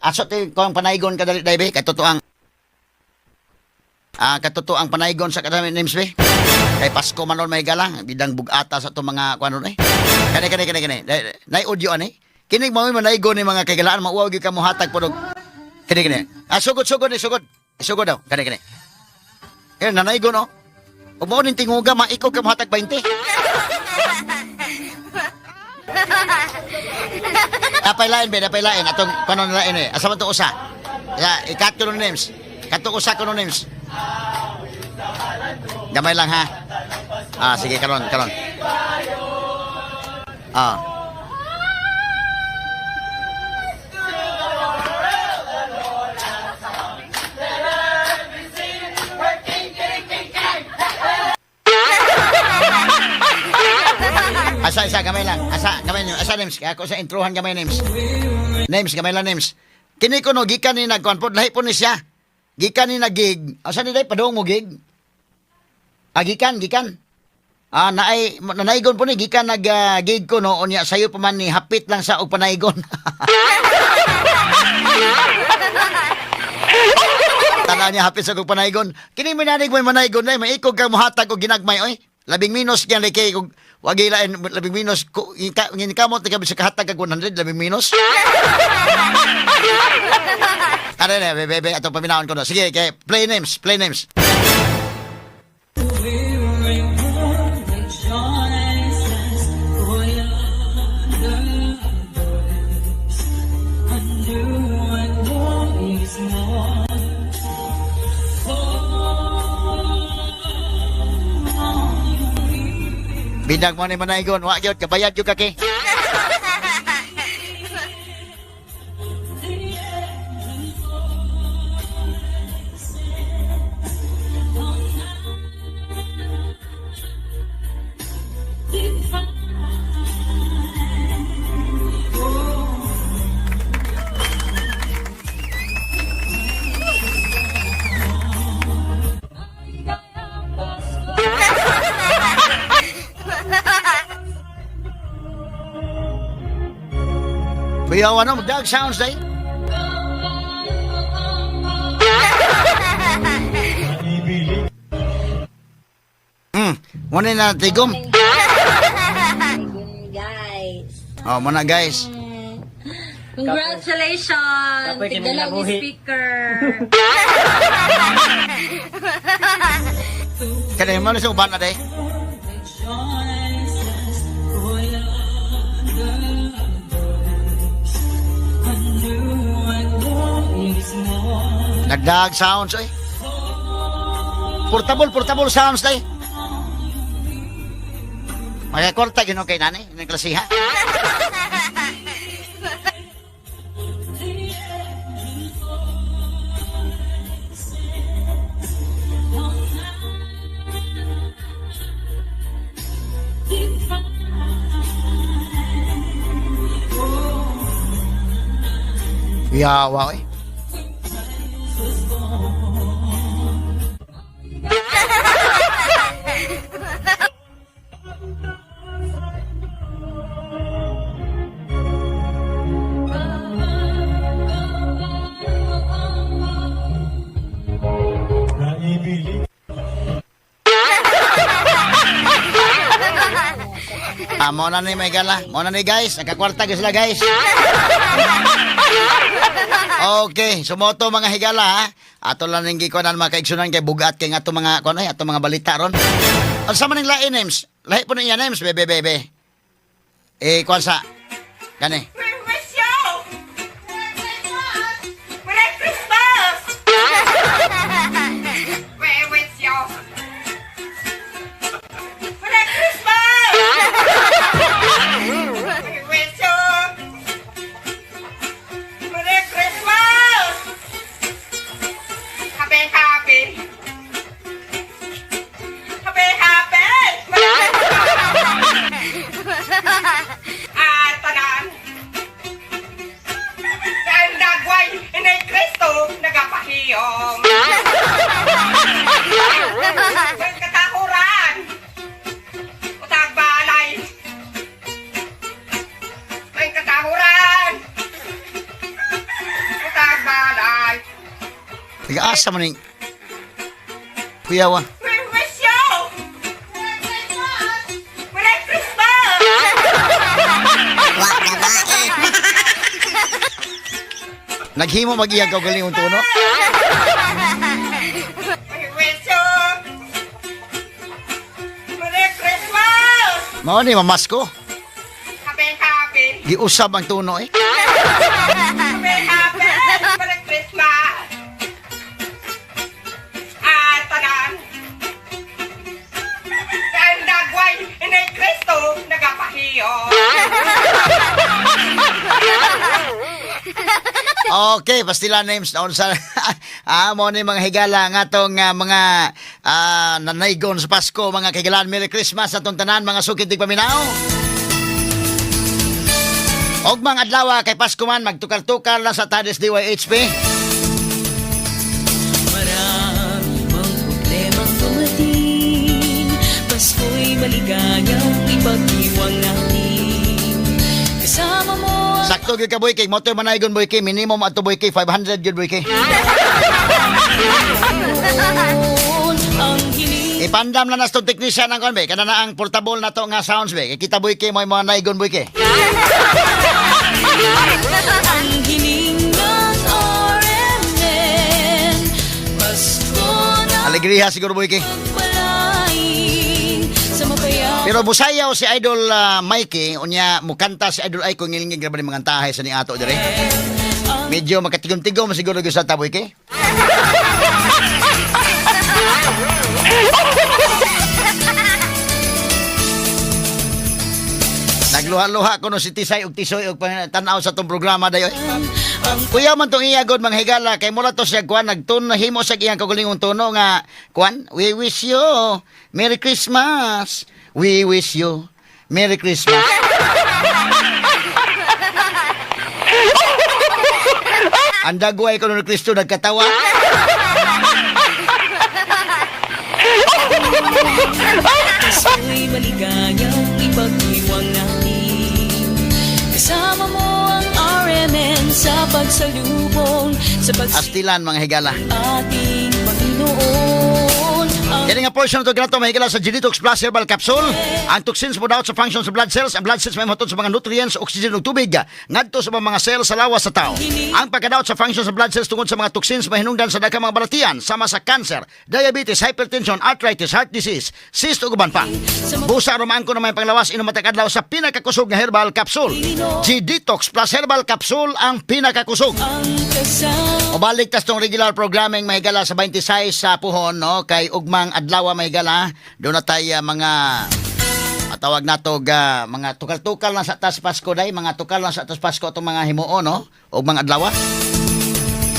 Aso ti ko ang panaygon kadali day be katotoang katotoang panaygon sa kadami names be. Kay Pasko manon may galang bidang bugata sa to mga kuno eh. Kani. Nay audio ani. Kini mo manaygon ni mga kagalaan mauwaw gyud ka mo hatag podog. Kani. Sugod daw. Kani. Nanaygon no. Ug mao ning tinguga maikog ka mo hatag 20. Dapay lain atong kuno lain eh. Asa man to usa? Ya, ikato no names. Kato usa kuno names. Gamay lang ha. Sige karon. Asa gamay lang. Asa names. Ako sa introhan gamay names. Gamay lang names. Kini ko no gikan ni nagkuan pod lahi po ni siya. Gikan ni nagig. Asa ni day padung mo gig? Gikan. Nanaygon po ni gikan gig ko no unya sayo pa man ni hapit lang sa og panaygon. Tanaw niya hapit sa og panaygon. Kini minanig mo manaygon nay maikog ka mohatag og ginagmay oy. Labing minus kyan kay kung wagi lain labing minus kamot ka sa kahatag kag 100 labing minus. Ano na bebe ato paminawon ko no. Sige kay play names. Bidag mo ni manaygon, wa gyud kabayad gyud kaki. Kuya, ano, dog sounds day? Muna na tigom. Guys. Muna guys. Congratulations! Tigdala ni speaker. Kaya mo na sa uban na day? Nagdag sounds eh. Portable sounds day. Maya korta gino kay nani, ng klasiha. Yawa eh. Muna ni may gala. Muna ni guys. Nagkakwarta sila guys. Okay. Sumoto mga higala ha. Ato lang ng gikonan mga kaigsunan kay bugat kay ato mga kuno ato mga balita ron. Ano sa maning lain names? Lahi po niya names bebe. Kuan sa gani. Asa man ning kuyawa? We wish you! Merry Christmas! Naghimo mag-iyang kaugalingong tuno? We wish you! Merry Christmas! Mao ni mamasko. Happy! Giusab ang tuno eh. Happy! Merry Christmas! Tanan! Ang dagway, inay Kristo, nagapahiyo! Okay, pastila names na sa mo ni mga higala nga tong mga nanaygon sa Pasko, mga kahigalaan. Merry Christmas atong tanan mga sukitig paminaw. Og mga adlaw kay Pasko man magtukar-tukar lang sa Tades DYHP. Marami mang problemang dumating, Pasko'y maligayang ipag-iwang natin. Kasama mo Sakto gyud ka boy kay motor manaygon boy kay minimum ato boy kay 500 gyud boy kay. ang hiling Ipandam na nas tong technician ang kon be kana na ang portable na to nga sounds be. Kay kita boy kay mo mga naygon boy kay. ang hiling ng RMN. Pasko na Alegriya siguro boy kay. pagpalain sa mapayapa. Pero busayaw si Idol Mikey unya mukanta si Idol Aiko ngilingig ra ba ni mga tahay sa ni ato dire. Medyo makatigom-tigom siguro gyud sa taboy kay. Nagluha-luha ko no si Tisay ug Tisoy ug tanaw sa tong programa dayoy. Kuya man tong iya god mga higala kay mula to siya kuan nagtun himo sa iyang kagulingong tono nga kuan we wish you Merry Christmas. We wish you Merry Christmas. Ang dagway ko ni Kristo nagkatawa. Pasko'y maligayang ipag-iwang natin. Kasama mo ang RMN sa pagsalubong sa Astilan mga higala. ating Panginoon. Ang Kaya nga portion ito ganato mahigala sa Genetox Plus Herbal Capsule. Ang toxins mo daw sa function sa blood cells. Ang blood cells may matod sa mga nutrients, oxygen ug tubig. Ngadto sa mga cells sa lawas sa tao. Ang pagkadaot sa function sa blood cells tungod sa mga toxins mahinungdan sa daghang mga balatian sama sa cancer, diabetes, hypertension, arthritis, heart disease, cyst ug uban pa. Busa romaan ko na may panglawas inom matag adlaw sa pinakakusog nga herbal capsule. G-Detox Plus Herbal Capsule ang pinakakusog. kasama O balik tas tong regular programming mahigala sa 26 sa puhon no kay ugmang adlaw mahigala do na tay mga tawag nato mga tukal-tukal lang sa tas Pasko day mga tukal lang sa tas Pasko tong mga himuon no ugmang adlaw.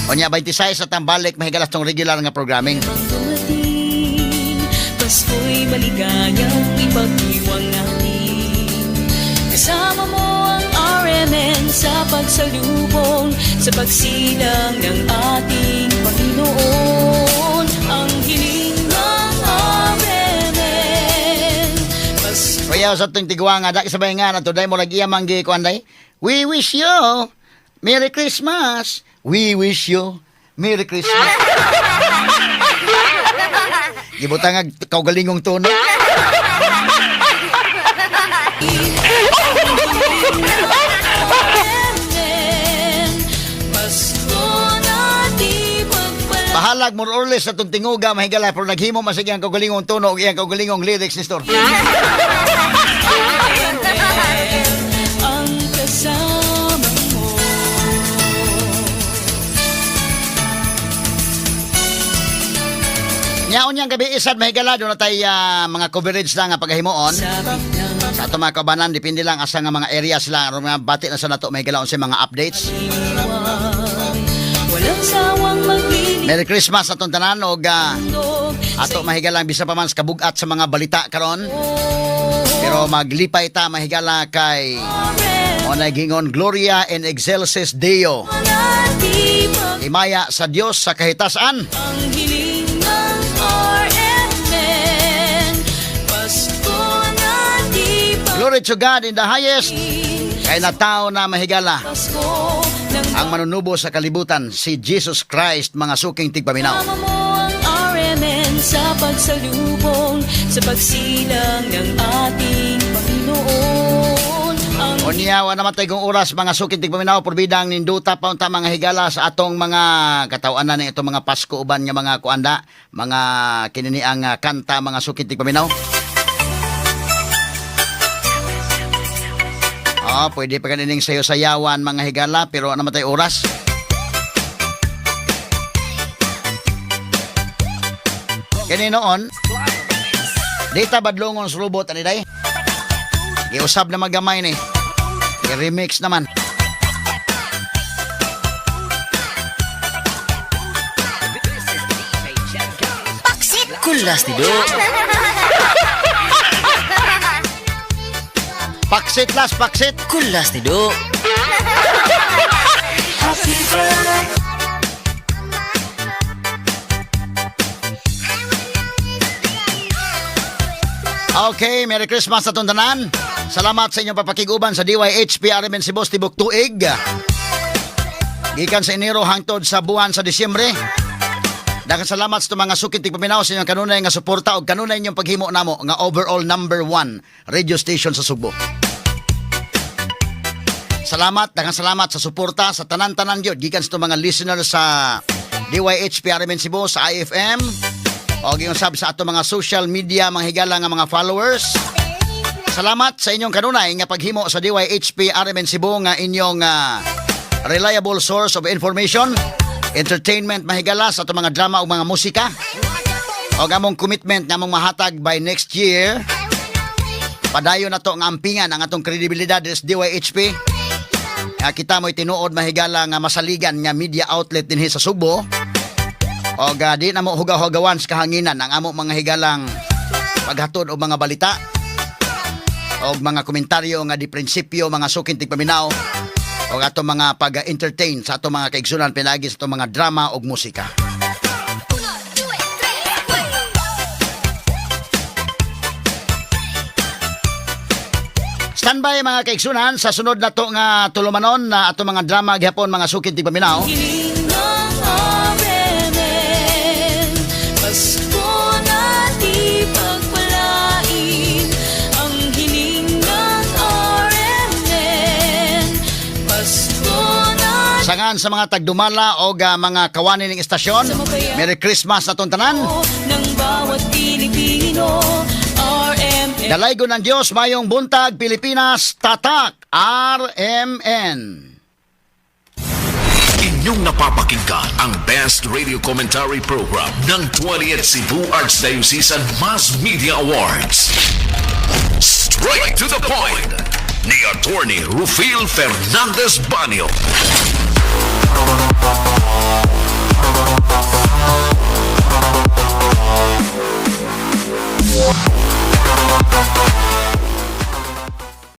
O nya 26 sa tambalik mahigala tong regular nga programming. dumating. Pasko'y maligayang ipag-iwang natin. Kasama mo ang RMN sa pagsalubong sa pagsilang ng ating Panginoon. Ang hiling ng RMN. Pasko Kuya sa tuwing tigwa nga daki sabay nga na today mo lagi manggi ko anday. We wish you Merry Christmas. We wish you Merry Christmas. Gibutang nga kaugalingong tono. Pasko na di pagpala. Bahalag more or less sa itong tinguga mahigala pero naghimo man sa iyang kaugalingong tono o iyang kaugalingong lyrics ni Store. Ang kasama mo. Nyaon niyang gabi isad mahigala doon na tayo mga coverage lang nga paghimuon. Sa ato mga kabanan, depende lang asa nga mga areas lang. Aron nga bati na sa nato mahigala sa mga updates. Walang sawang maglilindog. Merry Christmas atong tanan og ato mahigala bisa pa man sa kabugat sa mga balita karon. Pero maglipay ta mahigala kay o nagingon Gloria in Excelsis Deo. Imaya sa Dios sa kahitasan. Ang hiling ng RMN. Pasko na di Glory to God in the highest. Kay na tao na mahigala. Pasko na ang manunubo sa kalibutan, si Jesus Christ, mga suking tigpaminaw. Kasama mo ang RMN sa pagsalubong, sa pagsilang ng ating Panginoon. Ang Onyawa naman tayo kung oras, mga suking tigpaminaw, porbidang ninduta pa unta mga higala sa atong mga katawanan ng itong mga Pasko uban nga mga kuanda, mga kinini ang kanta, mga suking tigpaminaw. Pwede pa kanining sayo sayawan mga higala, pero naman tayo oras. Kani noon, data badlongon sa robot, ani day? Giusab na magamay ni. I-remix naman. Kulas tido. Paksit las, paksit. Kulas tido. Okay, Merry Christmas sa tundanan. Salamat sa inyong papakiguban sa DYHP RMN Cebu Tibok Tuig. Gikan sa Enero hangtod sa buwan sa Disyembre. Daghang salamat sa mga sukit tigpaminaw sa inyong kanunay nga suporta o kanunay inyong paghimo namo nga overall number 1 radio station sa Subo. Salamat, daghang salamat sa suporta sa tanan-tanan gyud gikan sa mga listeners sa DYHP RMN Cebu sa IFM o giusab sa ato mga social media mga higala nga mga followers. Salamat sa inyong kanunay nga paghimo sa DYHP RMN Cebu nga inyong reliable source of information, entertainment mahigala sa ato mga drama o mga musika. O among commitment nga among mahatag by next year. Padayon na to nga ampingan ang atong kredibilidad sa DYHP. Kita mo'y tinuod mahigala nga masaligan nga media outlet dinhi sa Subo. O di na mo hugaw-hugawan sa kahanginan ang amo mga higalang paghatod o mga balita o mga komentaryo nga di prinsipyo mga sukin tigpaminaw o ato mga pag-entertain sa ato mga kaigsunan pinagi sa ato mga drama o musika. Standby mga kaigsunan sa sunod na to nga tulumanon na ato mga drama gihapon mga sukin tigpaminaw. hiling ng RMN, Pasko na di pagpalain. Ang hiling ng RMN, Pasko na Sangan sa mga tagdumala o mga kawani ng istasyon. Merry Christmas na tong tanan. ng bawat Pilipino. RMN. Dalaygo ng Diyos, mayong buntag, Pilipinas, tatak, RMN. Inyong napapakinggan ang best radio commentary program ng 20th Cebu Archdiocesan Mass Media Awards. Straight to the point ni Attorney Rufil Fernandez Banyo.